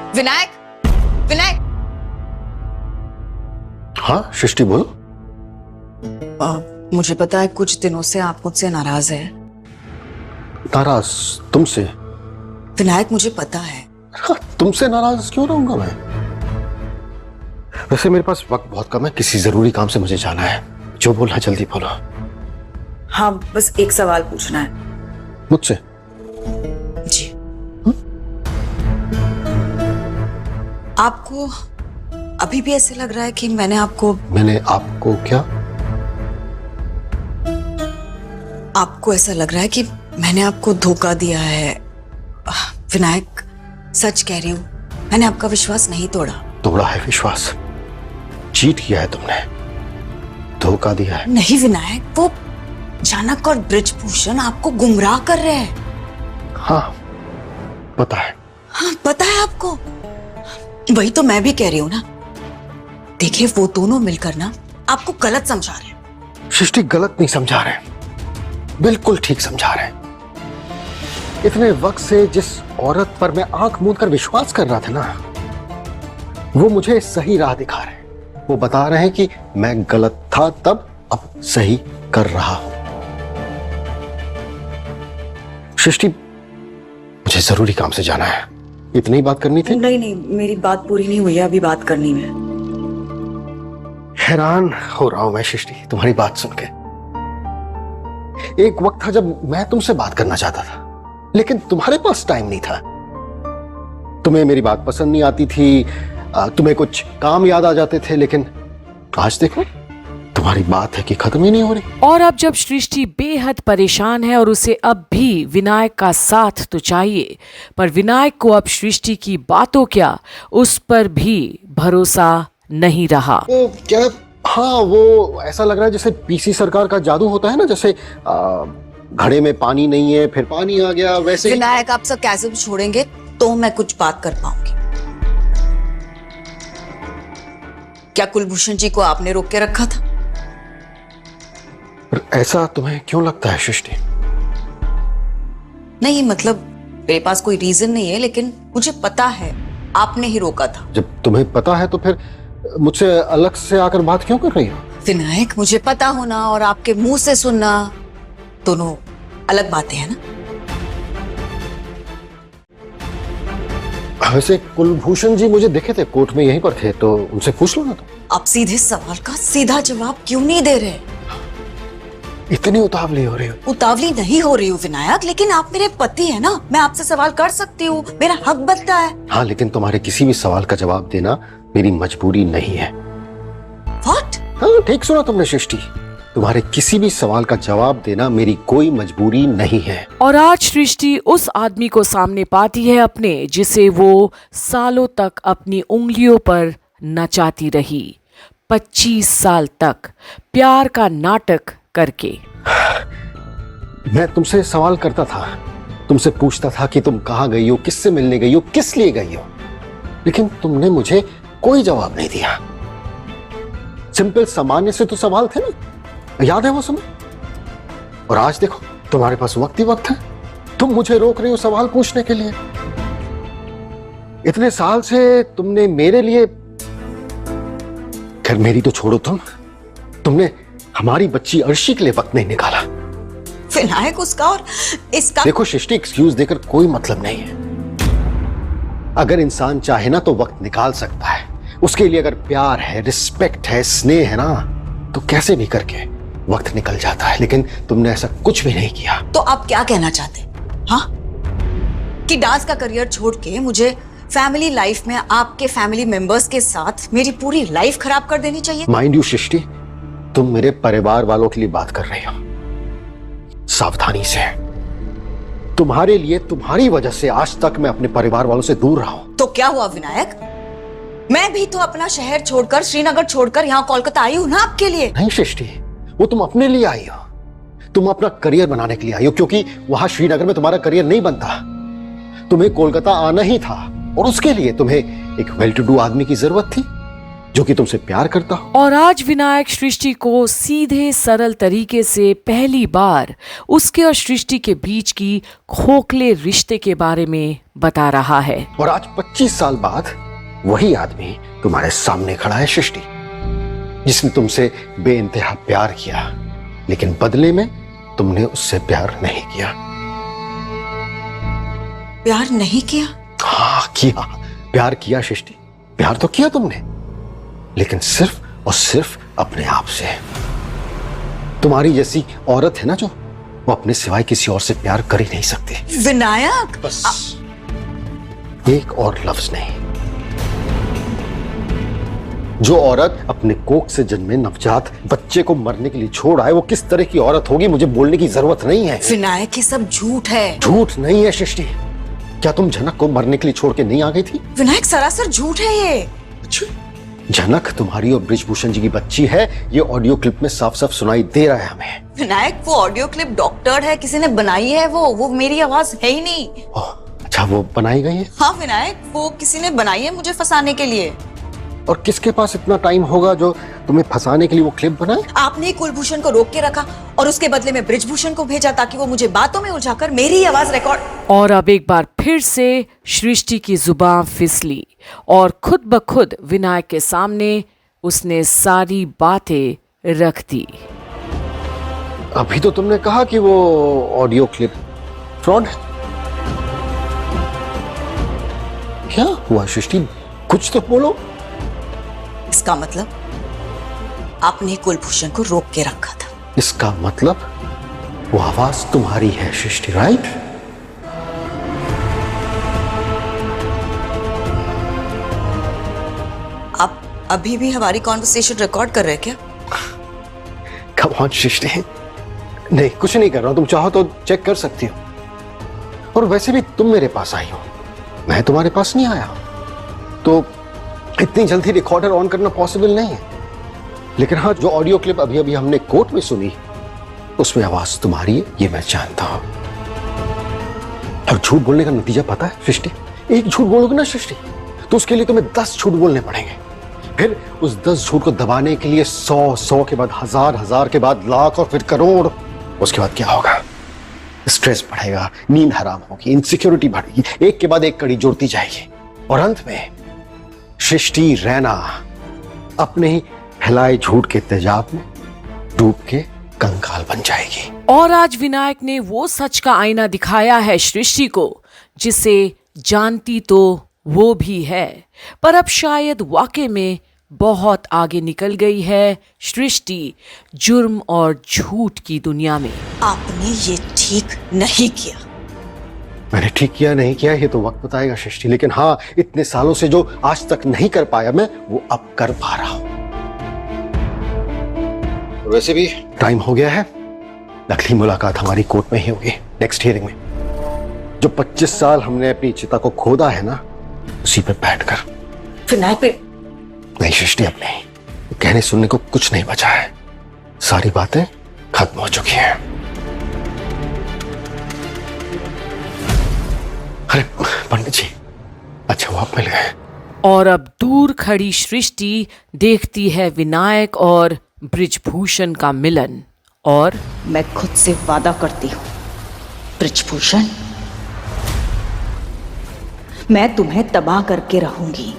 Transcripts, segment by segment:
विनायक, विनायक। हाँ सृष्टि बोलो। मुझे पता है कुछ दिनों से आप मुझसे नाराज है। नाराज तुमसे? विनायक मुझे पता है। तुमसे नाराज क्यों रहूंगा मैं? वैसे मेरे पास वक्त बहुत कम है, किसी जरूरी काम से मुझे जाना है। जो बोलना जल्दी बोलो। हाँ, बस एक सवाल पूछना है मुझसे। जी। आपको अभी भी ऐसे लग रहा है कि मैंने आपको क्या? आपको ऐसा लग रहा है कि मैंने आपको धोखा दिया है? विनायक सच कह रही हूं, मैंने आपका विश्वास नहीं तोड़ा। तोड़ा है विश्वास? चीट किया है तुमने, धोखा दिया है। नहीं विनायक, वो जानक और ब्रिजभूषण आपको गुमराह कर रहे हैं। हाँ पता है। हाँ पता है आपको, वही तो मैं भी कह रही हूं ना। देखिए वो दोनों मिलकर ना आपको गलत समझा रहे हैं। सृष्टि गलत नहीं समझा रहे, बिल्कुल ठीक समझा रहे हैं। इतने वक्त से जिस औरत पर मैं आंख मूंद कर विश्वास कर रहा था ना, वो मुझे सही राह दिखा रहे हैं। वो बता रहे हैं कि मैं गलत था तब, अब सही कर रहा हूं। सृष्टि मुझे जरूरी काम से जाना है, इतनी बात करनी थी। नहीं, मेरी बात पूरी नहीं हुई है, अभी बात करनी है। हैरान हो रहा हूं मैं सृष्टि तुम्हारी बात सुन के। एक वक्त था जब मैं तुमसे बात करना चाहता था, लेकिन तुम्हारे पास टाइम नहीं था। तुम्हें मेरी बात पसंद नहीं आती थी, तुम्हें कुछ काम याद आ जाते थे, लेकिन आज देखो तुम्हारी बात है कि खत्म ही नहीं हो रही। और अब जब सृष्टि बेहद परेशान है और उसे अब भी विनायक का साथ तो चाहिए, पर विनायक को अब सृष्टि की बातों क्या, उस पर भी भरोसा नहीं रहा। क्या? हाँ वो ऐसा लग रहा है जैसे पीसी सरकार का जादू होता है ना, जैसे घड़े में पानी नहीं है फिर पानी आ गया, वैसे। विनायक आप सब कैसे भी छोड़ेंगे तो मैं कुछ बात कर पाऊंगी। क्या कुलभूषण जी को आपने रोक के रखा था? ऐसा तुम्हें क्यों लगता है सृष्टि? नहीं मतलब मेरे पास कोई रीजन नहीं है, लेकिन मुझे पता है आपने ही रोका था। जब तुम्हें पता है तो फिर मुझसे अलग से आकर बात क्यों कर रही हो? विनायक मुझे पता होना और आपके मुंह से सुनना दोनों अलग बातें हैं ना। वैसे कुलभूषण जी मुझे देखे थे कोर्ट में, यहीं पर थे, तो उनसे पूछ लो ना। तो आप सीधे सवाल का सीधा जवाब क्यों नहीं दे रहे? इतनी उतावली हो रही हो? उतावली नहीं हो रही हूँ विनायक, लेकिन आप मेरे पति हैं ना, मैं आपसे सवाल कर सकती हूँ, मेरा हक बनता है। हाँ लेकिन तुम्हारे किसी भी सवाल का जवाब देना मेरी मजबूरी नहीं है। What? हाँ ठीक सुना तुमने सृष्टि, तुम्हारे किसी भी सवाल का जवाब देना मेरी कोई मजबूरी नहीं है। और आज सृष्टि उस आदमी को सामने पाती है अपने, जिसे वो सालों तक अपनी उंगलियों पर नचाती रही, 25 साल तक प्यार का नाटक करके। मैं तुमसे सवाल करता था, तुमसे पूछता था कि तुम कहाँ गई हो, किससे मिलने गई हो, किस लिए गई हो, लेकिन तुमने मुझे कोई जवाब नहीं दिया। सिंपल सामान्य से तो सवाल थे ना, याद है वो समय? और आज देखो तुम्हारे पास वक्त ही वक्त है, तुम मुझे रोक रही हो सवाल पूछने के लिए। इतने साल से तुमने मेरे लिए, खैर मेरी तो छोड़ो, तुमने हमारी बच्ची अर्शी के लिए वक्त नहीं निकाला। विनायक उसका और इसका। देखो सृष्टि, एक्सक्यूज देकर कोई मतलब नहीं है। अगर इंसान चाहे ना तो वक्त निकाल सकता है, उसके लिए अगर प्यार है, रिस्पेक्ट है, स्नेह है ना, तो कैसे भी करके वक्त निकल जाता है। लेकिन तुमने ऐसा कुछ भी नहीं किया। तो आप क्या कहना चाहते? हाँ, कि डांस का करियर छोड़ के मुझे फैमिली लाइफ में आपके फैमिली मेंबर्स के साथ मेरी पूरी लाइफ खराब कर देनी चाहिए? माइंड यू सृष्टि, तुम मेरे परिवार वालों के लिए बात कर रही हो, सावधानी से। तुम्हारे लिए, तुम्हारी वजह से आज तक मैं अपने परिवार वालों से दूर रहा हूं। तो क्या हुआ विनायक, मैं भी तो अपना शहर छोड़कर, श्रीनगर छोड़कर यहाँ कोलकाता आई हूँ ना आपके लिए। नहीं सृष्टि, वो तुम अपने लिए आई हो, तुम अपना करियर बनाने के लिए आई हो, क्योंकि वहां श्रीनगर में तुम्हारा करियर नहीं बनता, तुम्हें कोलकाता आना ही था, और उसके लिए तुम्हें एक वेल टू डू आदमी की जरूरत थी जो कि तुमसे प्यार करता हो। और आज विनायक सृष्टि को सीधे सरल तरीके से पहली बार उसके और सृष्टि के बीच की खोखले रिश्ते के बारे में बता रहा है। और आज 25 साल बाद वही आदमी तुम्हारे सामने खड़ा है सृष्टि, जिसने तुमसे बेइंतहा प्यार किया, लेकिन बदले में तुमने उससे प्यार नहीं किया। प्यार नहीं किया? हाँ किया, प्यार किया सृष्टि, प्यार तो किया तुमने, लेकिन सिर्फ और सिर्फ अपने आप से। तुम्हारी जैसी औरत है ना जो, वो अपने सिवाय किसी और से प्यार कर ही नहीं सकती। विनायक, बस एक और लफ्ज नहीं। जो औरत अपने कोख से जन्मे नवजात बच्चे को मरने के लिए छोड़ आए, वो किस तरह की औरत होगी मुझे बोलने की जरूरत नहीं है। विनायक, ये सब झूठ है। झूठ नहीं है सृष्टि। क्या तुम जनक को मरने के लिए छोड़ के नहीं आ गई थी? विनायक, सरासर झूठ है ये। अच्छा, जनक तुम्हारी और ब्रिजभूषण जी की बच्ची है, ये ऑडियो क्लिप में साफ साफ सुनाई दे रहा है हमें। विनायक, वो ऑडियो क्लिप डॉक्टर है, किसी ने बनाई है। वो मेरी आवाज है ही नहीं। अच्छा, वो बनाई गई है? हाँ विनायक, वो किसी ने बनाई है मुझे फंसाने के लिए। और किसके पास इतना टाइम होगा जो तुम्हें फंसाने के लिए वो क्लिप बनाए? आपने कुलभूषण को रोक के रखा और उसके बदले में ब्रिजभूषण को भेजा ताकि वो मुझे बातों में उलझाकर मेरी आवाज रिकॉर्ड। और अब एक बार फिर से सृष्टि की जुबान फिसली और खुद ब खुद विनायक के सामने उसने सारी बातें रख दी। अभी तो तुमने कहा कि वो ऑडियो क्लिप फ्रॉड है। क्या हुआ सृष्टि, कुछ तो बोलो। इसका मतलब आपने कुलभूषण को रोक के रखा था। इसका मतलब वो आवाज तुम्हारी है सृष्टि, राइट? आप अभी भी हमारी कॉन्वर्सेशन रिकॉर्ड कर रहे हैं क्या? कम ऑन सृष्टि, नहीं कुछ नहीं कर रहा हूं, तुम चाहो तो चेक कर सकती हो। और वैसे भी तुम मेरे पास आई हो, मैं तुम्हारे पास नहीं आया, तो इतनी जल्दी रिकॉर्डर ऑन करना पॉसिबल नहीं है। लेकिन हाँ, जो ऑडियो क्लिप अभी अभी हमने कोर्ट में सुनी, उसमें आवाज तुम्हारी है, ये मैं जानता हूं। और झूठ बोलने का नतीजा पता है सृष्टि? एक झूठ बोलोगे ना सृष्टि, तो उसके लिए तुम्हें 10 झूठ बोलने पड़ेंगे। फिर उस 10 झूठ को दबाने के लिए 100 के बाद 1000 के बाद लाख और फिर करोड़। उसके बाद क्या होगा? स्ट्रेस बढ़ेगा, नींद हराम होगी, इनसिक्योरिटी बढ़ेगी, एक के बाद एक कड़ी जुड़ती जाएगी, और अंत में सृष्टि रैना अपने ही फैलाए झूठ के तेजाब में डूब के कंकाल बन जाएगी। और आज विनायक ने वो सच का आईना दिखाया है सृष्टि को, जिसे जानती तो वो भी है, पर अब शायद वाकई में बहुत आगे निकल गई है सृष्टि जुर्म और झूठ की दुनिया में। आपने ये ठीक नहीं किया। मैंने ठीक किया नहीं किया ये तो वक्त बताएगा सृष्टि, लेकिन हाँ, इतने सालों से जो आज तक नहीं कर पाया मैं, वो अब कर पा रहा हूं। वैसे भी टाइम हो गया है, अगली मुलाकात हमारी कोर्ट में ही होगी, नेक्स्ट हियरिंग में। जो 25 साल हमने अपनी चिता को खोदा है ना, उसी पे बैठकर। विनायक पे नहीं सृष्टि, अब नहीं, कहने सुनने को कुछ नहीं बचा है, सारी बातें खत्म हो चुकी हैं। अरे पंडित जी, अच्छा वो आप मिल गए। और अब दूर खड़ी सृष्टि देखती है विनायक और ब्रिजभूषण का मिलन, और मैं खुद से वादा करती हूं ब्रिजभूषण, मैं तुम्हें तबाह करके रहूंगी।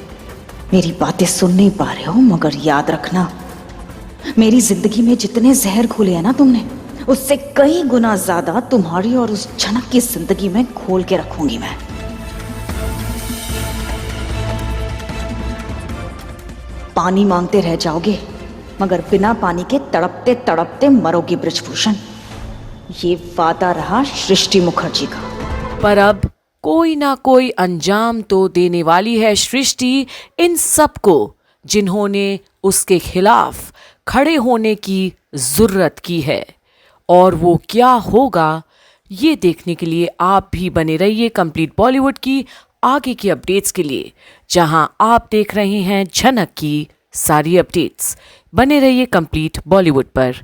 मेरी बातें सुन नहीं पा रहे हो, मगर याद रखना, मेरी जिंदगी में जितने जहर घोले हैं ना तुमने, उससे कई गुना ज्यादा तुम्हारी और उस जनक की जिंदगी में घोल के रखूंगी मैं। पानी मांगते रह जाओगे, मगर बिना पानी के तड़पते तड़पते मरोगे ब्रिजभूषण। ये वादा रहा सृष्टि मुखर्जी का। पर अब कोई ना कोई अंजाम तो देने वाली है सृष्टि इन सबको, जिन्होंने उसके खिलाफ खड़े होने की जरूरत की है। और वो क्या होगा, ये देखने के लिए आप भी बने रहिए कंप्लीट बॉलीवुड की आगे की अपडेट्स के लिए, जहां आप देख रहे हैं झनक की सारी अपडेट्स। बने रहिए कंप्लीट बॉलीवुड पर।